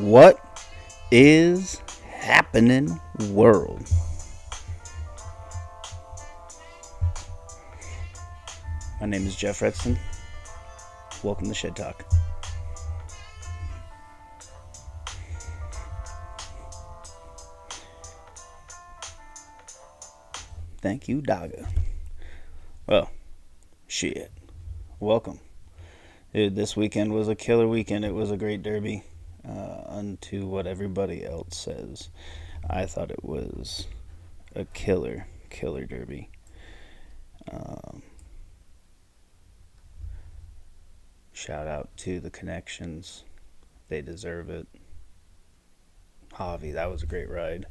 What is happening, world? My name is Jeff Redson. Welcome to ShedTalk. Thank you, Daga. Well, shit. Welcome. Dude, this weekend was a killer weekend. It was a great derby. Unto what everybody else says. I thought it was a killer derby. Shout out to the connections. They deserve it. Javi, that was a great ride.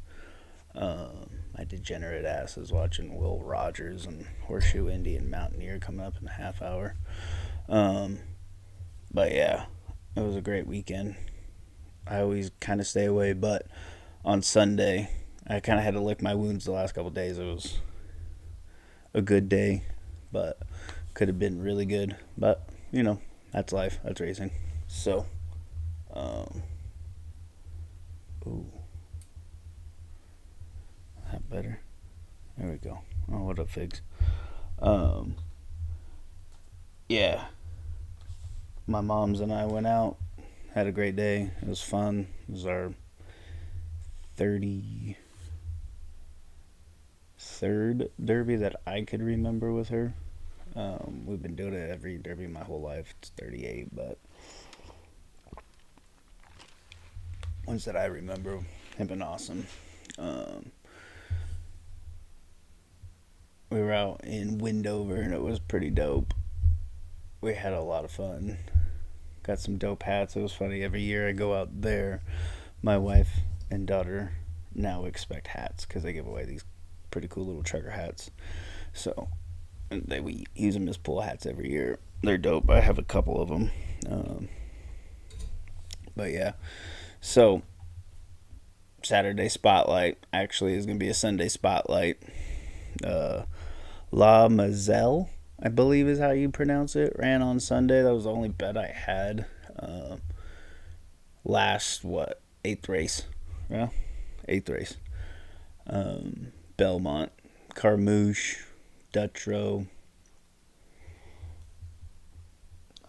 My degenerate ass is watching Will Rogers and Horseshoe Indian Mountaineer coming up in a half hour. But yeah, it was a great weekend. I always kind of stay away, but on Sunday, I kind of had to lick my wounds the last couple of days. It was a good day, but could have been really good. But, that's life. That's racing. So, ooh, that better. There we go. Oh, what up, Figs? Um, yeah, my moms and I went out, had a great day. It was fun. It was our 33rd derby that I could remember with her. We've been doing it every derby my whole life. It's 38, but ones that I remember have been awesome. Um, we were out in Windover and it was pretty dope. We had a lot of fun. Got some dope hats. It was funny. Every year I go out there, my wife and daughter now expect hats because they give away these pretty cool little trucker hats. So we use them as pull hats every year. They're dope. I have a couple of them. Um, but yeah, so Saturday spotlight actually is going to be a Sunday spotlight. Uh, La Mazel, I believe is how you pronounce it, ran on Sunday. That was the only bet I had. Last, eighth race? Yeah, eighth race. Belmont, Carmouche, Dutro.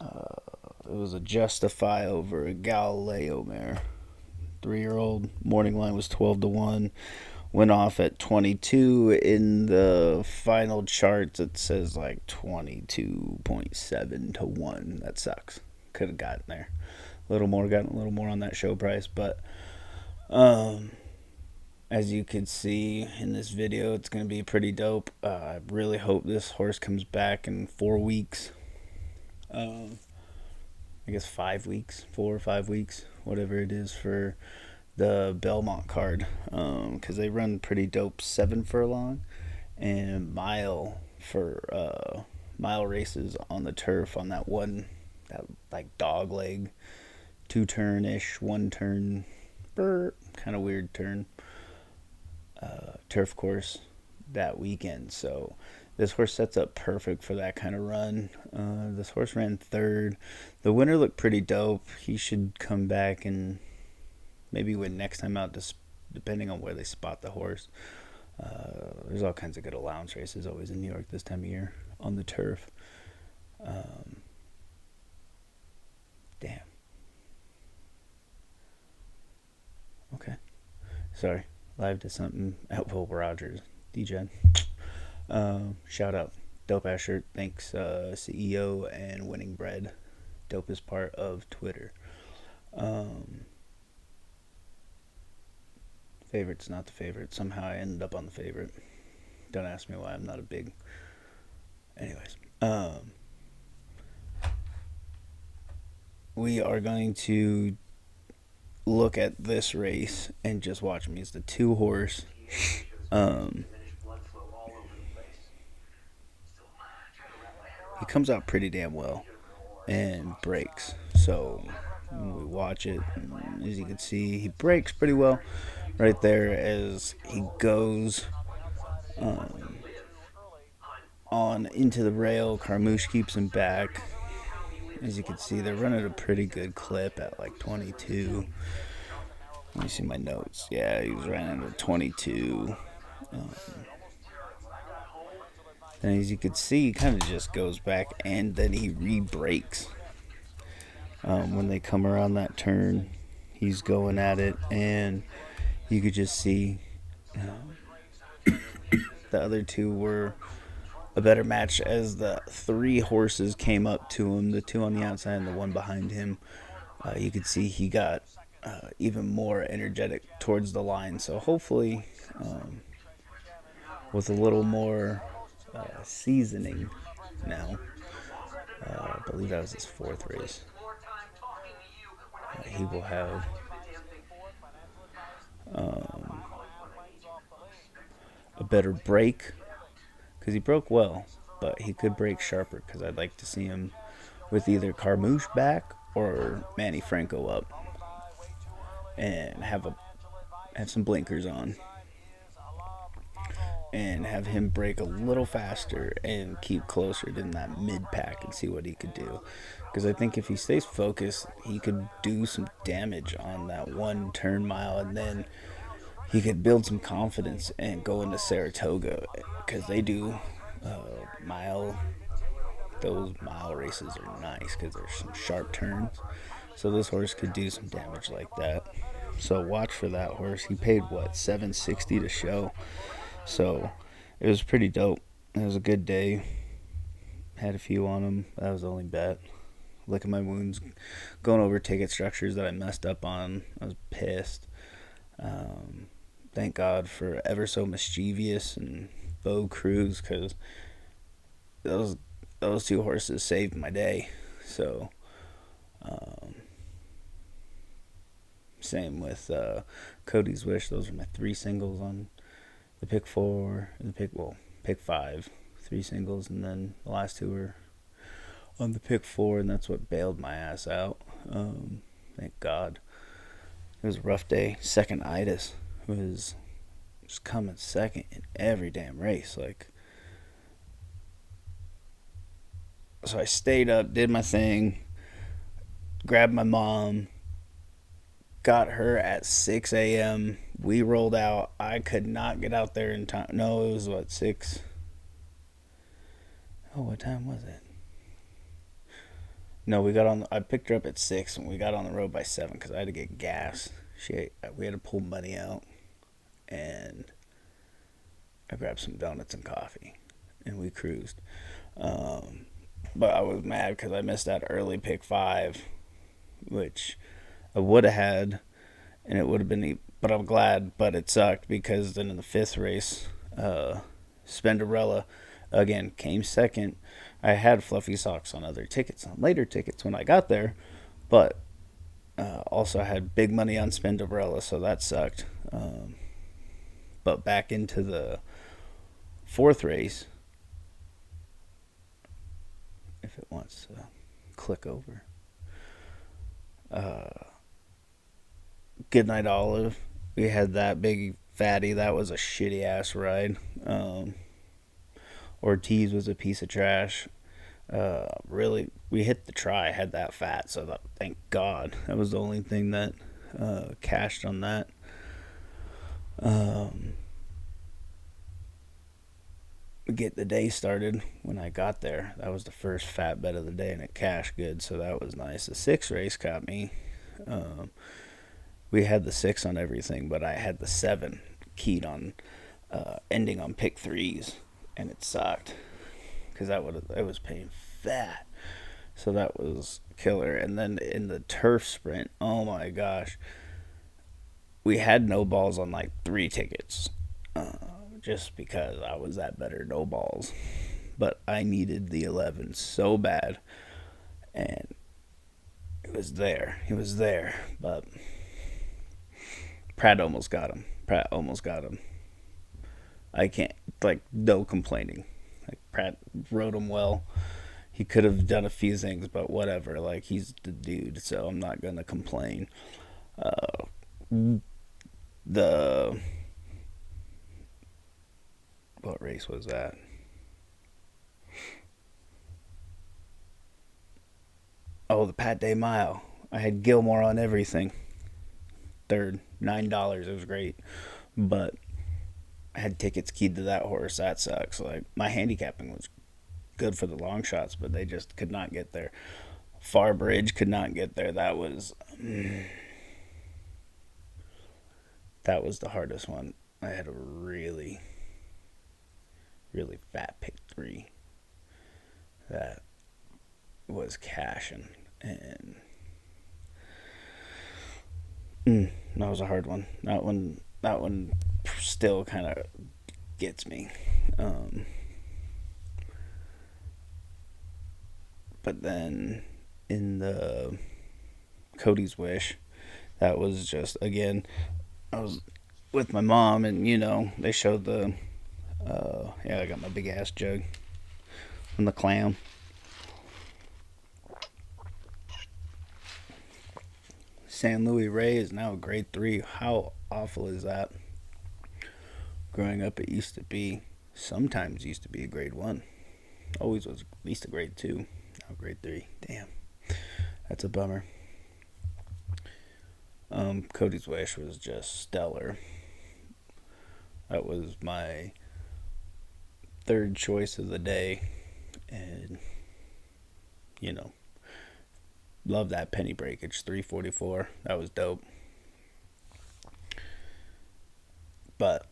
It was a Justify over a Galileo mare. 3-year-old. Morning line was 12-1. Went off at 22. In the final charts, it says like 22.7 to 1. That sucks. Could have gotten there. Gotten a little more on that show price. But as you can see in this video, it's going to be pretty dope. I really hope this horse comes back in 4 weeks. I guess 5 weeks, 4 or 5 weeks, whatever it is for the Belmont card, because they run pretty dope 7 furlong and mile races on the turf on that that like dog leg 2-turn ish 1-turn kind of weird turn turf course that weekend. So this horse sets up perfect for that kind of run. This horse ran third. The winner looked pretty dope. He should come back and maybe win next time out, just depending on where they spot the horse. There's all kinds of good allowance races always in New York this time of year on the turf. Damn. Okay. Sorry. Live to something at Will Rogers. DJ. Shout out. Dope ass shirt. Thanks, CEO and Winning Bread. Dopest part of Twitter. Favorite's not the favorite. Somehow I ended up on the favorite. Don't ask me why. I'm not a big. Anyways. We are going to look at this race and just watch me. It's the 2-horse. He comes out pretty damn well and breaks. So when we watch it, as you can see, he breaks pretty well right there as he goes on into the rail. Carmouche keeps him back. As you can see, they're running a pretty good clip at like 22. Let me see my notes. Yeah, he was running into 22. Um, and as you could see, he kind of just goes back and then he re-brakes. When they come around that turn, he's going at it, and you could just see the other two were a better match as the three horses came up to him, the two on the outside and the one behind him. You could see he got even more energetic towards the line. So hopefully, with a little more seasoning now, I believe that was his fourth race. He will have um, a better break because he broke well, but he could break sharper because I'd like to see him with either Carmouche back or Manny Franco up and have some blinkers on and have him break a little faster and keep closer than that mid pack and see what he could do. Because I think if he stays focused, he could do some damage on that one turn mile, and then he could build some confidence and go into Saratoga because they do mile. Those mile races are nice because there's some sharp turns. So this horse could do some damage like that. So watch for that horse. He paid what, 760 to show. So it was pretty dope. It was a good day. Had a few on him. That was the only bet. Licking my wounds, going over ticket structures that I messed up on. I was pissed. Thank God for Everso Mischievous and Bo Cruz because those two horses saved my day. So same with Cody's Wish. Those are my three singles on the pick four, and the pick five, three singles, and then the last two were on the pick four, and that's what bailed my ass out. Thank God. It was a rough day. Second itis was just coming second in every damn race. So I stayed up, did my thing, grabbed my mom, got her at 6 a.m. We rolled out. I could not get out there in time. No, it was what, 6? Oh, what time was it? No, I picked her up at 6 and we got on the road by 7 because I had to get gas. We had to pull money out, and I grabbed some donuts and coffee, and we cruised. But I was mad because I missed that early pick 5, which I would have had, and it would have been. But I'm glad. But it sucked because then in the 5th race, Spenderella again came second. I had fluffy socks on other tickets, on later tickets when I got there, but also had big money on Spenderella, so that sucked. But back into the 4th race, if it wants to click over. Goodnight Olive. We had that big fatty. That was a shitty ass ride. Ortiz was a piece of trash. Really, we hit the try, had that fat, so thank God. That was the only thing that cashed on that. Get the day started when I got there. That was the first fat bet of the day, and it cashed good, so that was nice. The 6th race caught me. We had the 6 on everything, but I had the 7 keyed on ending on pick 3s, and it sucked because it was paying fat. So that was killer. And then in the turf sprint, oh my gosh, we had no balls on like 3 tickets, just because I was that better no balls. But I needed the 11 so bad, and it was there. He was there, but Pratt almost got him. I can't, no complaining. Pratt rode him well. He could have done a few things, but whatever. He's the dude, so I'm not gonna complain. The What race was that? Oh, the Pat Day Mile. I had Gilmore on everything. third, $9. It was great, but I had tickets keyed to that horse. That sucks. Like my handicapping was good for the long shots, but they just could not get there. Far Bridge could not get there. That was the hardest one. I had a really really fat pick three that was cashing, and that was a hard one. That one still kind of gets me. Um, but then in the Cody's Wish, that was just again, I was with my mom, and they showed the yeah, I got my big ass jug and the clam. San Luis Rey is now a grade three. How awful is that? Growing up, it used to be, sometimes used to be a grade one. Always was at least a grade two. Now grade three. Damn, that's a bummer. Cody's Wish was just stellar. That was my third choice of the day, and you know, love that penny breakage 344. That was dope. But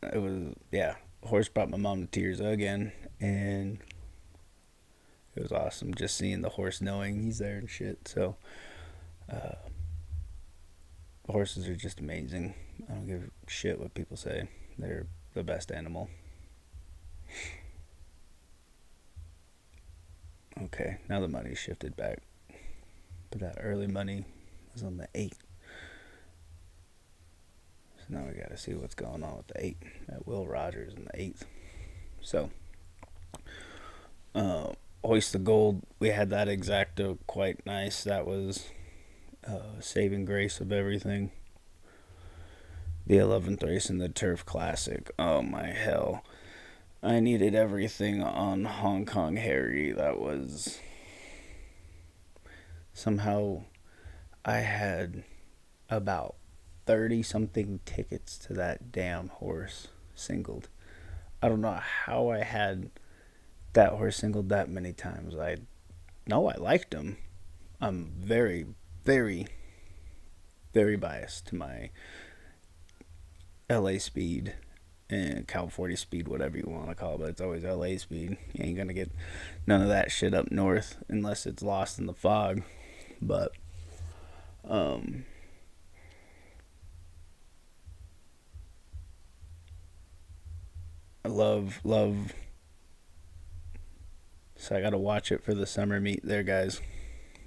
it was, yeah, horse brought my mom to tears again, and it was awesome just seeing the horse knowing he's there and shit. So uh, horses are just amazing. I don't give a shit what people say. They're the best animal. Okay, now the money shifted back, but that early money was on the 8. So now we gotta see what's going on with the 8. That Will Rogers in the 8th. So uh, Hoist the Gold, we had that exacto quite nice. That was saving grace of everything. The 11th race in the Turf Classic. Oh my hell. I needed everything on Hong Kong Harry. That was somehow, I had about 30 something tickets to that damn horse singled. I don't know how I had that horse singled that many times. I know I liked him. I'm very, very, very biased to my LA speed and California speed, whatever you want to call it, but it's always LA speed. You ain't gonna get none of that shit up north unless it's lost in the fog. But um, I love. So I gotta watch it for the summer meet there, guys.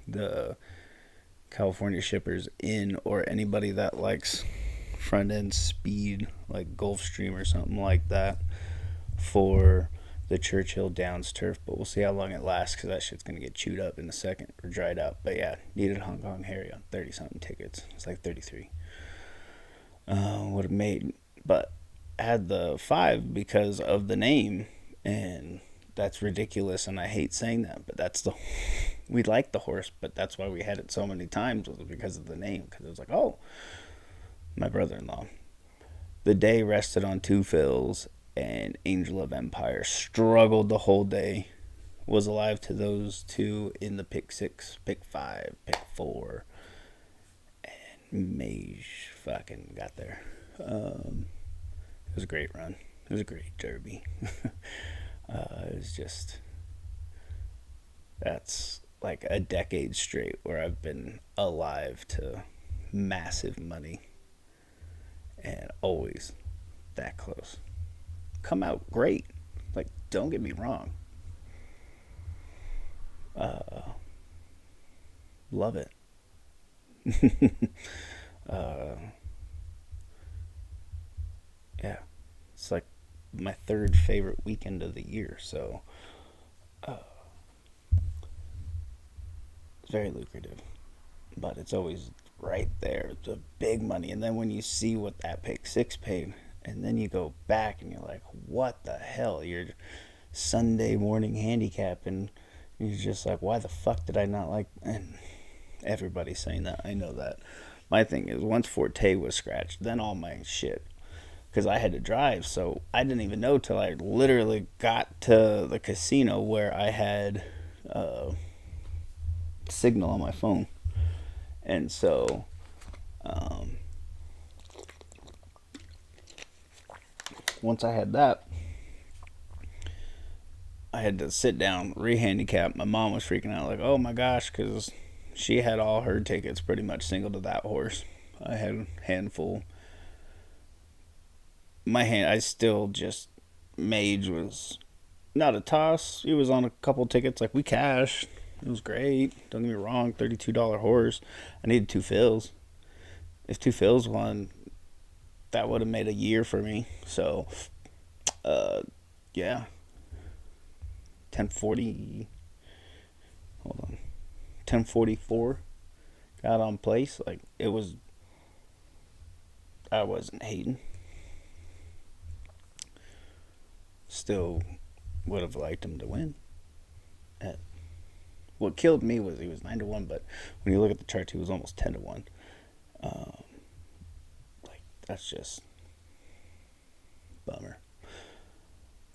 The California shippers in, or anybody that likes front end speed like Gulfstream or something like that, for the Churchill Downs turf. But we'll see how long it lasts, because that shit's gonna get chewed up in a second or dried out. But yeah, needed Hong Kong Harry on 30 something tickets. It's like 33. Would have made, but had the 5 because of the name, and that's ridiculous, and I hate saying that, but that's the we liked the horse, but that's why we had it so many times, was because of the name, because it was like, oh, my brother-in-law. The day rested on 2 fills, and Angel of Empire struggled the whole day. Was alive to those 2 in the pick 6, pick 5, pick 4, and Mage fucking got there. It was a great run. It was a great derby. It was just, that's like a decade straight where I've been alive to massive money, and always that close. Come out great. Like, don't get me wrong. Uh, Love it. uh, yeah, it's like my third favorite weekend of the year. So uh, it's very lucrative, but it's always right there. It's a big money, and then when you see what that pick 6 paid, and then you go back and you're like, what the hell? You're Sunday morning handicap, and you're just like, why the fuck did I not like? And everybody's saying that. I know that, my thing is once Forte was scratched, then all my shit, because I had to drive, so I didn't even know till I literally got to the casino where I had uh, signal on my phone, and so um, once I had that, I had to sit down, rehandicap. My mom was freaking out, like, "Oh my gosh," because she had all her tickets pretty much single to that horse. I had a handful. I still just Mage was not a toss. He was on a couple tickets. Like we cashed. It was great. Don't get me wrong. $32 horse. I needed two fills. If two fills won, that would have made a year for me. So, uh, yeah. 1040. Hold on. 1044 got on place. Like it was. I wasn't hating. Still would have liked him to win. Uh, What killed me was he was 9-1, but when you look at the chart, he was almost 10-1. Um, like that's just bummer.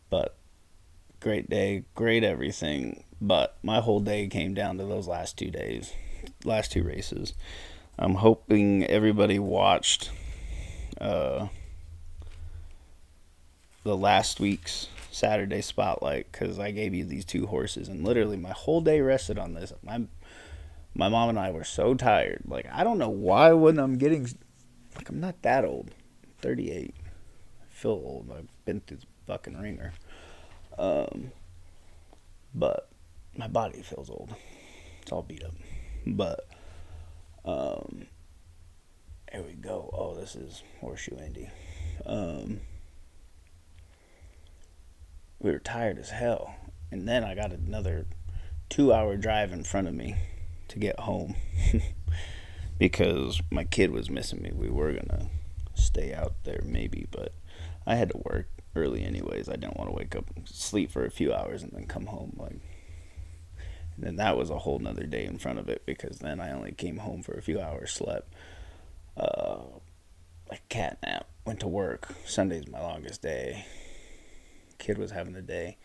But great day, great everything. But my whole day came down to those last 2 days, last two races. I'm hoping everybody watched uh, the last week's Saturday spotlight because I gave you these two horses and literally my whole day rested on this. My mom and I were so tired. Like I don't know why when I'm getting like I'm not that old, 38. I feel old. I've been through the fucking ringer. Um, but my body feels old. It's all beat up. But um, here we go. Oh, this is Horseshoe Indy. Um, we were tired as hell, and then I got another 2-hour drive in front of me to get home because my kid was missing me. We were gonna stay out there maybe, but I had to work early anyways. I didn't want to wake up, sleep for a few hours, and then come home. Like, and then that was a whole nother day in front of it because then I only came home for a few hours, slept, uh, like cat nap, went to work. Sunday's my longest day. Kid was having a day.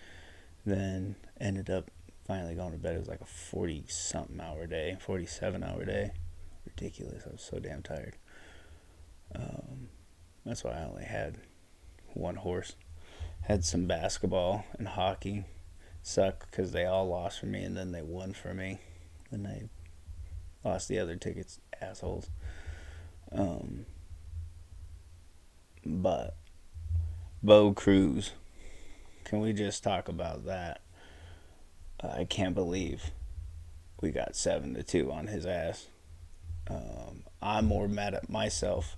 Then ended up finally going to bed. It was like a 40 something hour day, 47-hour day. Ridiculous. I was so damn tired. That's why I only had one horse. Had some basketball and hockey. Sucked because they all lost for me and then they won for me. Then I lost the other tickets, assholes. Um, but Bo Cruz, can we just talk about that? I can't believe we got 7-2 on his ass. I'm more mad at myself,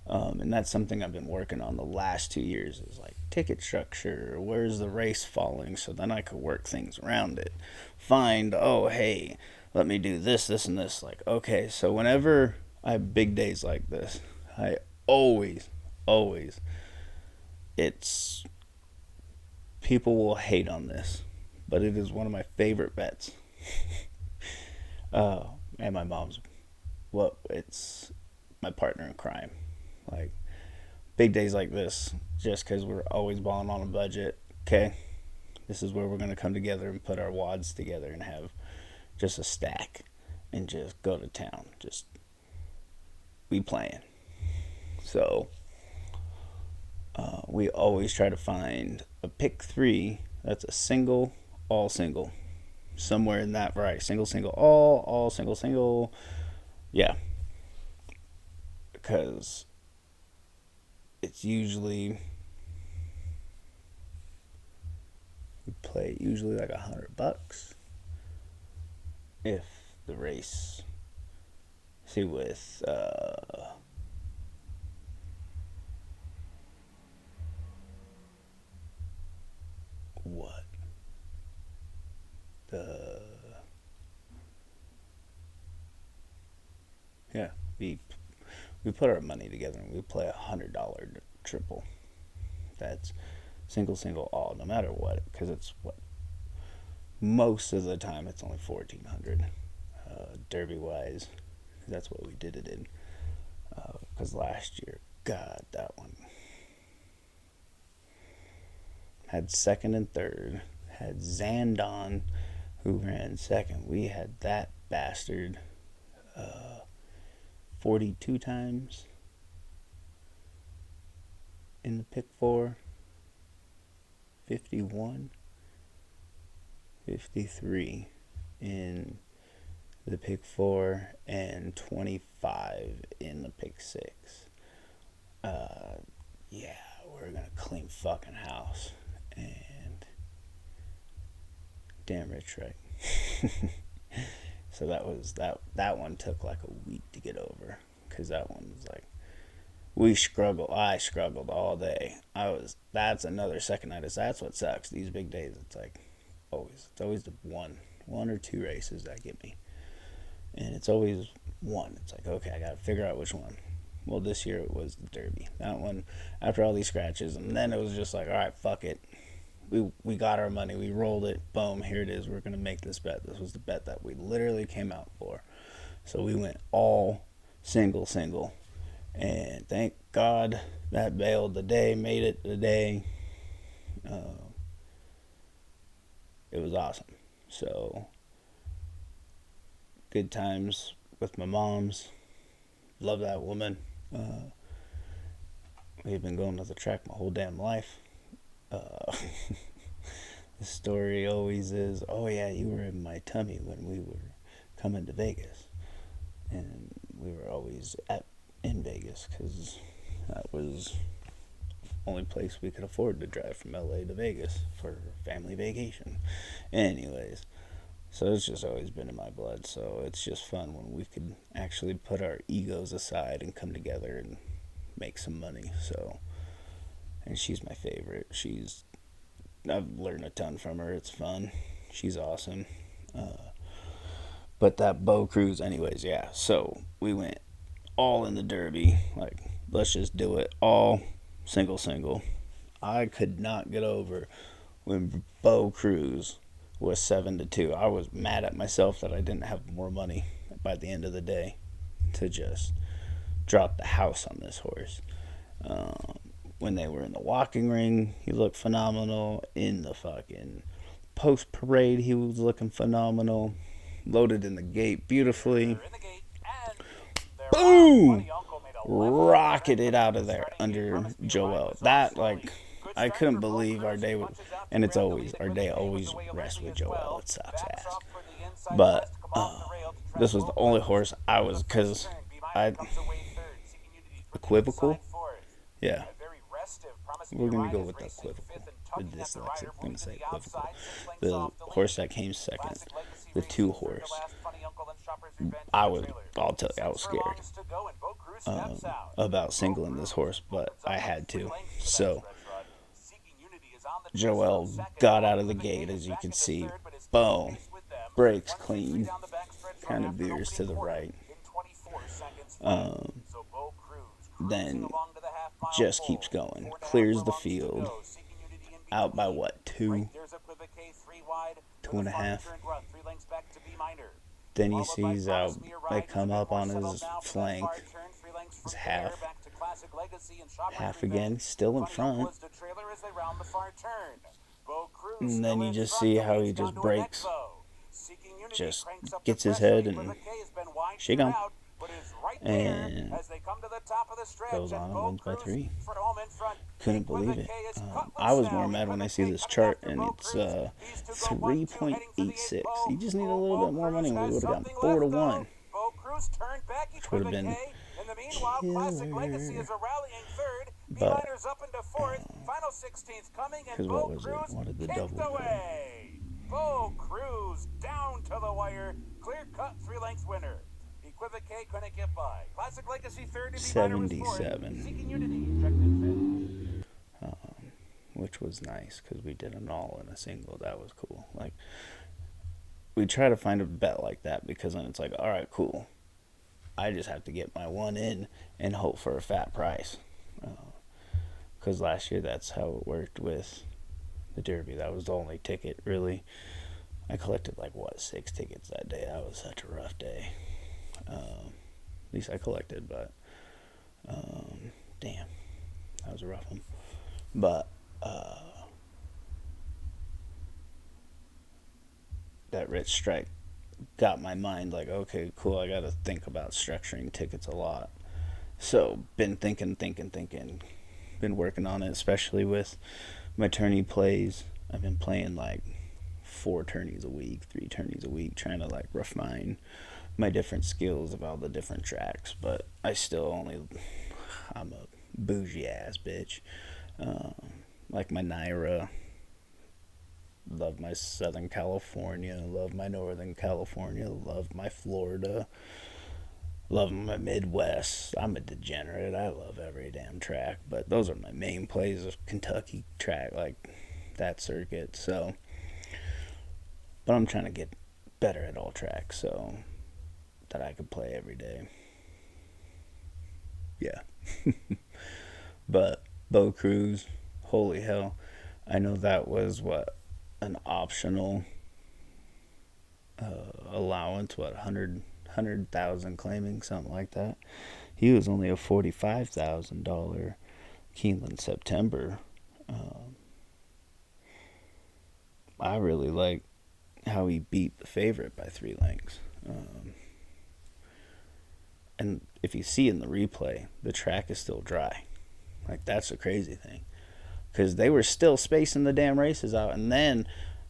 and that's something I've been working on the last 2 years. Is like ticket structure. Where's the race falling? So then I could work things around it. Find hey, let me do this, this, and this. Like okay, so whenever I have big days like this, I always, it's people will hate on this, but it is one of my favorite bets. And my mom's, it's my partner in crime. Like, big days like this, just because we're always balling on a budget, okay, this is where we're going to come together and put our wads together and have just a stack and just go to town. Just be playing. So, we always try to find a pick three that's a single, all single. Somewhere in that variety. Single, single, all single, single. Yeah. Because it's usually, we play usually like $100 if the race, see with what the yeah we put our money together and we play $100 triple. That's single, single, all, no matter what, because it's what most of the time it's only 1400 derby wise. That's what we did it in. Because last year, God, that one had second and third. Had Zandon, who ran second. We had that bastard 42 times in the pick four, 51, 53 in the pick four, and 25 in the pick six. Yeah, we're gonna clean fucking house. And damn rich, right? So that one took like a week to get over, because that one was like, I struggled all day. That's another second night. That's what sucks. These big days, it's like it's always the one or two races that get me, and it's always one. It's like, okay, I gotta figure out which one. Well, this year it was the Derby. That one, after all these scratches, and then it was just like, all right, fuck it. We got our money. We rolled it. Boom, here it is. We're gonna make this bet. This was the bet that we literally came out for. So we went all single, and thank God that bailed the day, made it the day. It was awesome. So good times with my moms. Love that woman. We've been going to the track my whole damn life. The story always is, oh yeah, you were in my tummy when we were coming to Vegas, and we were always in Vegas because that was the only place we could afford to drive from LA to Vegas for family vacation. Anyways, so it's just always been in my blood. So it's just fun when we could actually put our egos aside and come together and make some money. So, and she's my favorite. I've learned a ton from her. It's fun. She's awesome. But that bow cruise, anyways, yeah. So we went all in the Derby. Like, let's just do it all single. I could not get over when Bo Cruz was 7-2. I was mad at myself that I didn't have more money by the end of the day to just drop the house on this horse. When they were in the walking ring, he looked phenomenal. In the fucking post parade, he was looking phenomenal. Loaded in the gate beautifully. Boom! Rocketed out of there under Joel. That, like, I couldn't believe our day would, and it's always, our day always rests with Joel. It sucks ass. But this was the only horse I was, because equivocal? Yeah. We're going to go with the equivocal. The dyslexic. I'm going to say equivocal. The horse that came second. The two horse. I'll tell you, I was scared about singling this horse, but I had to. So, Joel got out of the gate, as you can see. Boom. Breaks clean. Kind of veers to the right. Then just keeps going. Clears the field. Out by what? 2? 2.5. Then he sees out. They come up on his flank. His half. Half again. Still in front. And then you just see how he just breaks. Just gets his head and shake him. And goes on and wins by 3. Couldn't believe it. I was more mad when I see this chart and it's 3.86. You just need a little bit more money and we would have gotten 4-1, which would have been killer. But because what was it? What did the double go? Bo Cruz down to the wire, clear cut 3-length winner. Equivocate couldn't get by. Classic Legacy third to be 77. Seeking Unity checked in Which was nice because we did them all in a single. That was cool. Like, we try to find a bet like that because then it's like, all right, cool. I just have to get my one in and hope for a fat price. Because last year that's how it worked with the Derby. That was the only ticket, really. I collected 6 tickets that day. That was such a rough day. At least I collected, but Damn, that was a rough one. But that rich strike got my mind like, okay, cool, I gotta think about structuring tickets a lot. So, been thinking. Been working on it, especially with my tourney plays. I've been playing like 4 tourneys a week, 3 tourneys a week, trying to like refine my different skills of all the different tracks. But I still only, I'm a bougie ass bitch. Um, like my Naira, love my Southern California, love my Northern California, love my Florida, love my Midwest. I'm a degenerate. I love every damn track, but those are my main plays of Kentucky track, like that circuit. So, but I'm trying to get better at all tracks so that I could play every day. Yeah. But Bow Cruise, holy hell. I know that was what, an optional allowance, what, 100,000 claiming, something like that. He was only a $45,000 Keeneland September. Um, I really like how he beat the favorite by 3 lengths. And if you see in the replay, the track is still dry. Like, that's the crazy thing. Because they were still spacing the damn races out. And then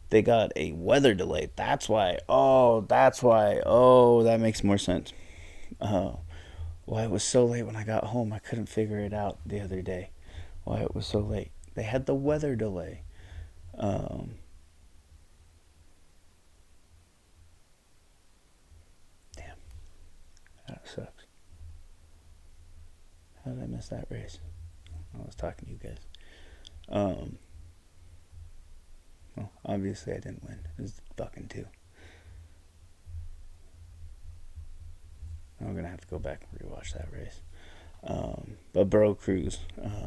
they got a weather delay. That's why. Oh, that's why. Oh, that makes more sense. Uh, why it was so late when I got home. I couldn't figure it out the other day. Why it was so late. They had the weather delay. Um, Damn, that sucks. How did I miss that race? I was talking to you guys. Um, well, obviously I didn't win. It was fucking 2. I'm gonna have to go back and rewatch that race. But Burrow Cruz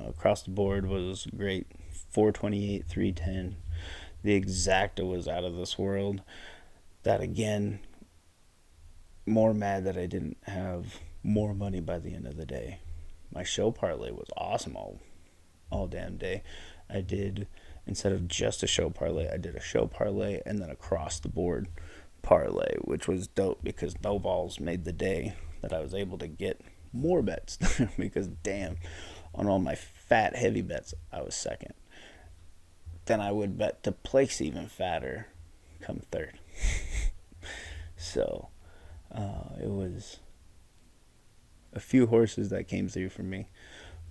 across the board was great. 428, 310. The exacta was out of this world. That again, more mad that I didn't have more money by the end of the day. My show parlay was awesome all damn day. I did, instead of just a show parlay, I did a show parlay and then across the board parlay, which was dope because no balls made the day that I was able to get more bets because damn, on all my fat heavy bets I was second. Then I would bet to place even fatter come third. So it was a few horses that came through for me.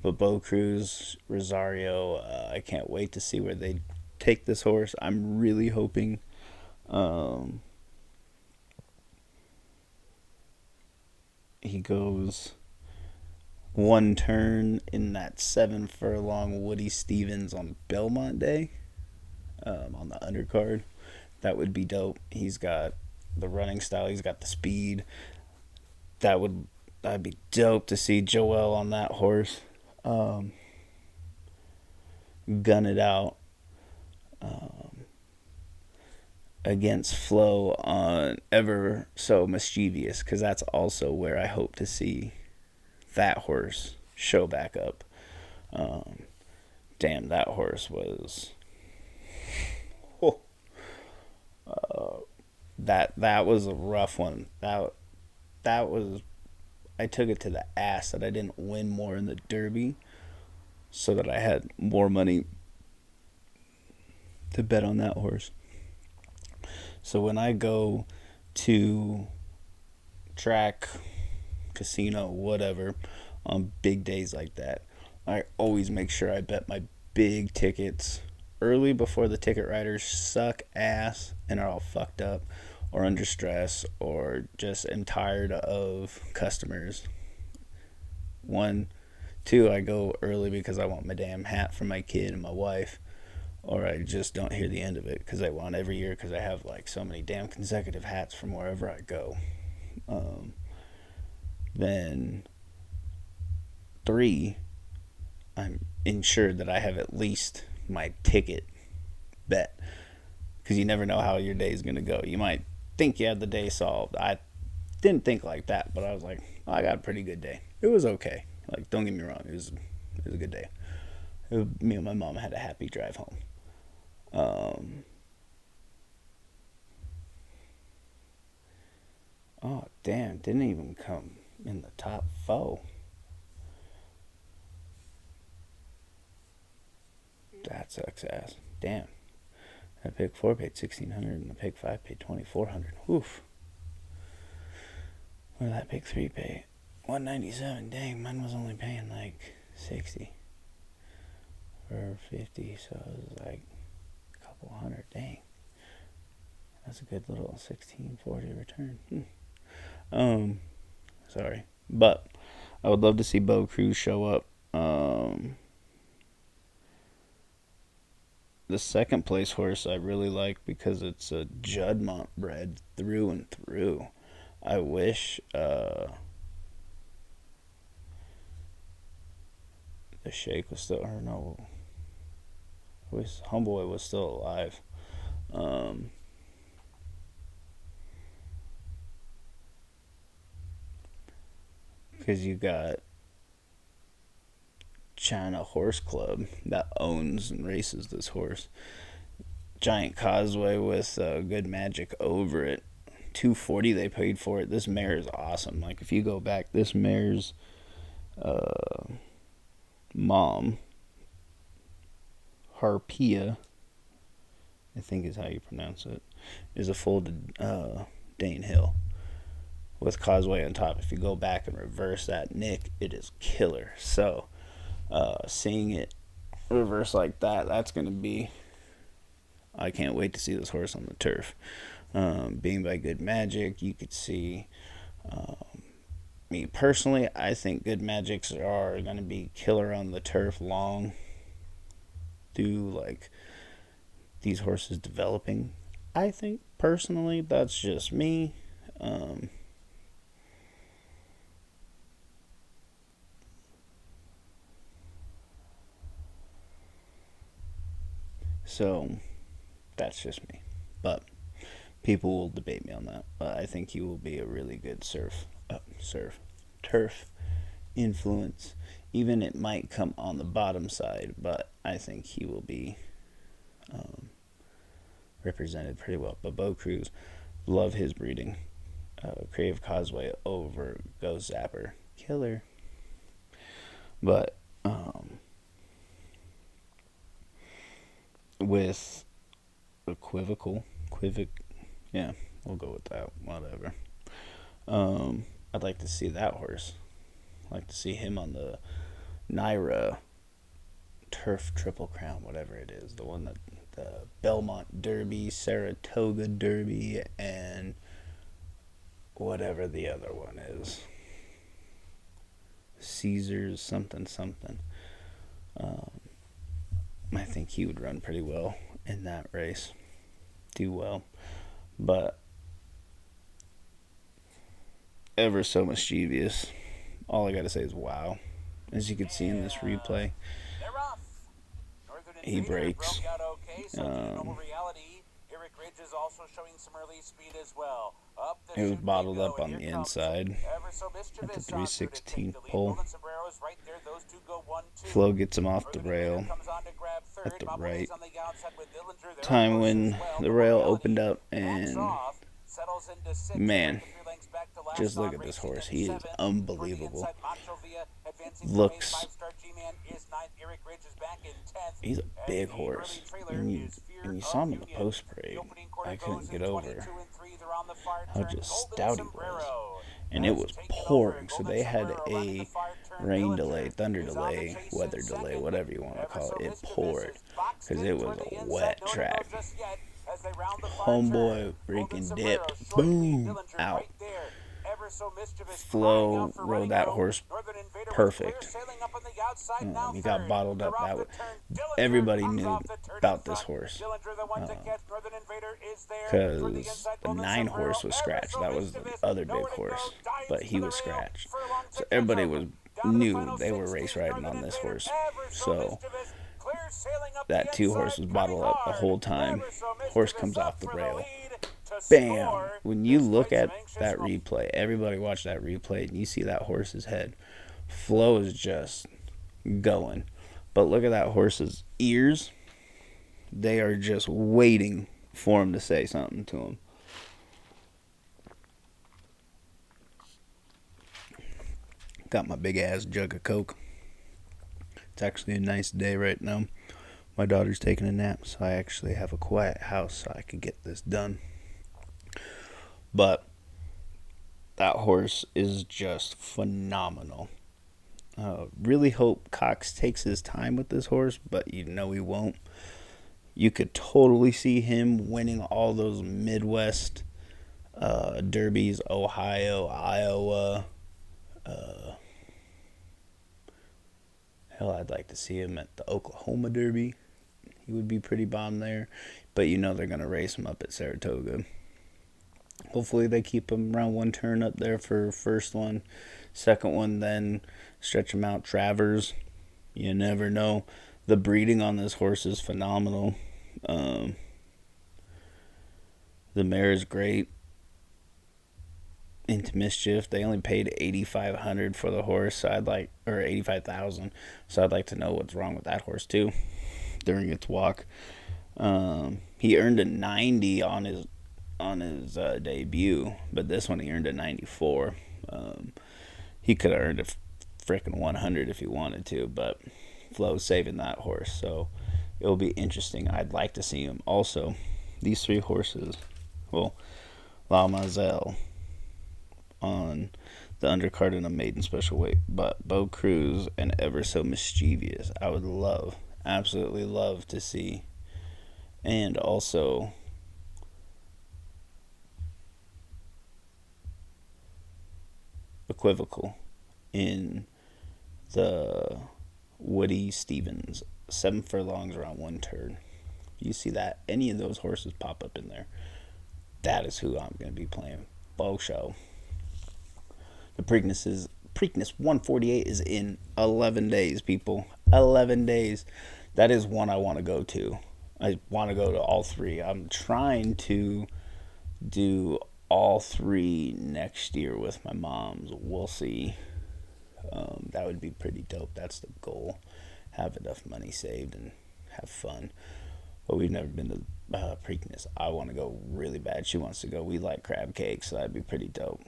But Bo Cruz, Rosario, I can't wait to see where they take this horse. I'm really hoping um, he goes one turn in that 7 furlong Woody Stevens on Belmont Day on the undercard. That would be dope. He's got the running style. He's got the speed. That'd be dope to see Joel on that horse. Um, Gun it out against Flo on Everso Mischievous because that's also where I hope to see that horse show back up. Um, Damn, that horse was. Oh, that was a rough one. That was. I took it to the ass that I didn't win more in the Derby, so that I had more money to bet on that horse. So when I go to track, casino, whatever, on big days like that, I always make sure I bet my big tickets early before the ticket writers suck ass and are all fucked up or under stress or just am tired of customers. One, two, I go early because I want my damn hat for my kid and my wife, or I just don't hear the end of it because I want every year because I have like so many damn consecutive hats from wherever I go. Um, then three, I'm ensured that I have at least my ticket bet because you never know how your day is going to go. You might think you had the day solved. I didn't think like that, but I was like, oh, I got a pretty good day. It was okay. Like, don't get me wrong, it was a good day. Me and my mom had a happy drive home. Um, oh damn, didn't even come in the top four. That sucks ass. Damn. That pick four paid 1,600 and the pick five paid 2,400. Oof. What did that pick three pay? 197. Dang, mine was only paying like 60 or 50, so it was like a couple hundred. Dang, that's a good little 1640 return. Sorry, but I would love to see Bo Cruz show up. The second place horse I really like because it's a Juddmonte bred through and through. I wish the Shake was still, or no, I wish Humboy was still alive. Um, because you got China Horse Club that owns and races this horse. Giant Causeway with Good Magic over it. 240 they paid for it. This mare is awesome. Like, if you go back, this mare's mom, Harpia, I think is how you pronounce it, is a folded Dane Hill with Causeway on top. If you go back and reverse that nick, it is killer. So seeing it reverse like that, that's going to be, I can't wait to see this horse on the turf. Being by Good Magic, you could see, me personally, I think Good Magics are going to be killer on the turf long through, like, these horses developing. I think, personally, that's just me. So, that's just me. But people will debate me on that. I think he will be a really good turf influence. Even it might come on the bottom side, but I think he will be represented pretty well. But Bo Cruz, love his breeding. Creative Causeway over Ghost Zapper, killer. But with yeah, we'll go with that. Whatever. I'd like to see that horse. I'd like to see him on the Naira Turf Triple Crown, whatever it is, the one that the Belmont Derby, Saratoga Derby, and whatever the other one is, Caesars something something. I think he would run pretty well in that race, do well, but Everso Mischievous, all I gotta say is wow. As you can see in this replay, he breaks. It was bottled up on the inside at the 3/16 pole. Flo gets him off the rail at the right time when the rail opened up, and man, just look at this horse. He is unbelievable. Looks, he's a big horse. And you saw him in the post parade. I couldn't get over how just stout he was. And it was pouring, so they had a rain delay, thunder delay, weather delay, whatever you want to call it. It poured because it was a wet track. Homeboy freaking dipped, boom, out. Flo rode that horse perfect. He got bottled up. Everybody knew about this horse because the 9 horse was scratched. That was the other big horse, but he was scratched. So everybody knew they were race riding on this horse. So that 2 horse was bottled up the whole time. Horse comes off the rail. Bam! When you look at that replay, everybody watch that replay, and you see that horse's head Flo is just going. But look at that horse's ears. They are just waiting for him to say something to him. Got my big ass jug of Coke. It's actually a nice day right now. My daughter's taking a nap, so I actually have a quiet house so I can get this done. But that horse is just phenomenal. Really hope Cox takes his time with this horse, but you know he won't. You could totally see him winning all those Midwest derbies, Ohio, Iowa. Hell, I'd like to see him at the Oklahoma Derby. He would be pretty bomb there. But you know they're going to race him up at Saratoga. Hopefully they keep him around one turn up there for first one. Second one, then stretch him out. Travers, you never know. The breeding on this horse is phenomenal. The mare is great. Into Mischief, they only paid $8,500 for the horse, so I'd like, or $85,000. So I'd like to know what's wrong with that horse too during its walk. He earned a 90 on his debut, but this one he earned a 94. He could have earned a freaking 100 if he wanted to, but Flo's saving that horse, so it'll be interesting. I'd like to see him. Also, these three horses, well, La Mazel on the undercard in a maiden special weight, but Bo Cruz and Everso Mischievous, I would love, absolutely love to see. And also Equivocal in the Woody Stevens 7 furlongs around one turn. You see that any of those horses pop up in there, that is who I'm going to be playing. Bo show. The Preakness 148 is in 11 days, people. 11 days. That is one I want to go to. I want to go to all three. I'm trying to do all three next year with my moms. We'll see. That would be pretty dope. That's the goal. Have enough money saved and have fun. But we've never been to Preakness. I want to go really bad. She wants to go. We like crab cakes, so that'd be pretty dope.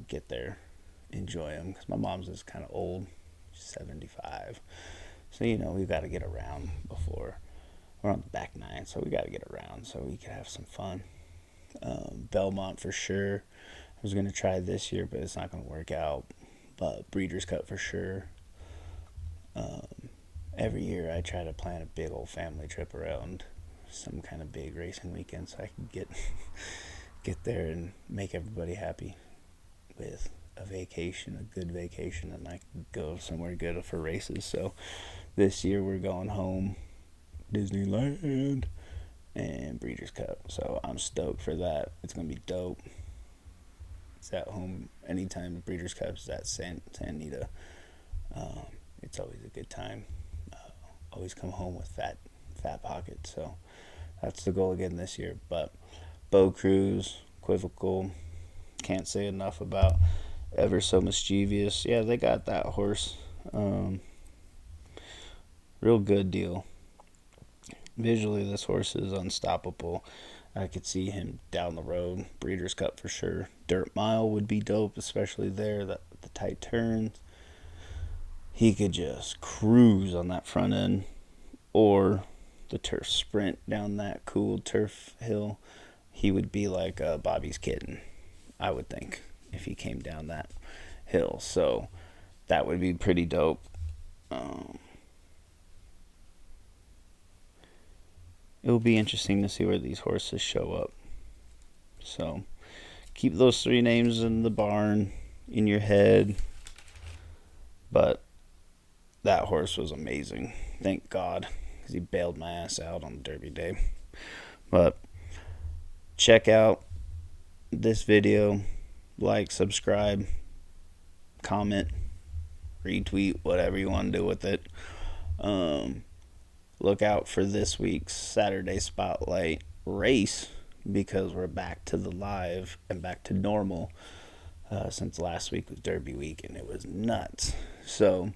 Get there, enjoy them. Because my mom's is kind of old. She's 75. So, you know, we've got to get around before. We're on the back nine, so we got to get around so we can have some fun. Belmont for sure. I was going to try this year, but it's not going to work out. But Breeders' Cup for sure. Every year I try to plan a big old family trip around some kind of big racing weekend so I can get there and make everybody happy with a vacation, a good vacation, and I can go somewhere good for races. So this year we're going home, Disneyland, and Breeders' Cup. So I'm stoked for that. It's going to be dope. It's at home anytime the Breeders' Cup is at San Anita. It's always a good time. Always come home with fat pockets. So that's the goal again this year. But Bo Cruz, Equivocal, can't say enough about Everso Mischievous. Yeah, they got that horse. Real good deal. Visually, this horse is unstoppable. I could see him down the road. Breeders' Cup for sure. Dirt Mile would be dope, especially there, the tight turns. He could just cruise on that front end. Or the turf sprint down that cool turf hill. He would be like Bobby's Kitten, I would think, if he came down that hill. So that would be pretty dope. It will be interesting to see where these horses show up. So keep those three names in the barn, in your head. But that horse was amazing. Thank God, because he bailed my ass out on Derby Day. But check out this video. Like, subscribe, comment, retweet, whatever you want to do with it. Look out for this week's Saturday Spotlight race, because we're back to the live and back to normal since last week was Derby week and it was nuts. So,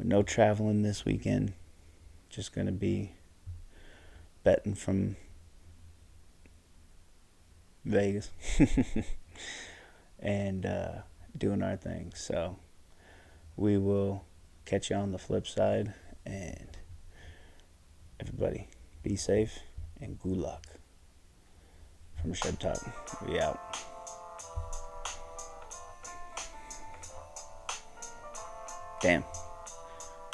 no traveling this weekend. Just going to be betting from Vegas and doing our thing. So, we will catch you on the flip side. And everybody, be safe and good luck. From ShedTalk, we out. Damn.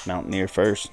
Mountaineer first.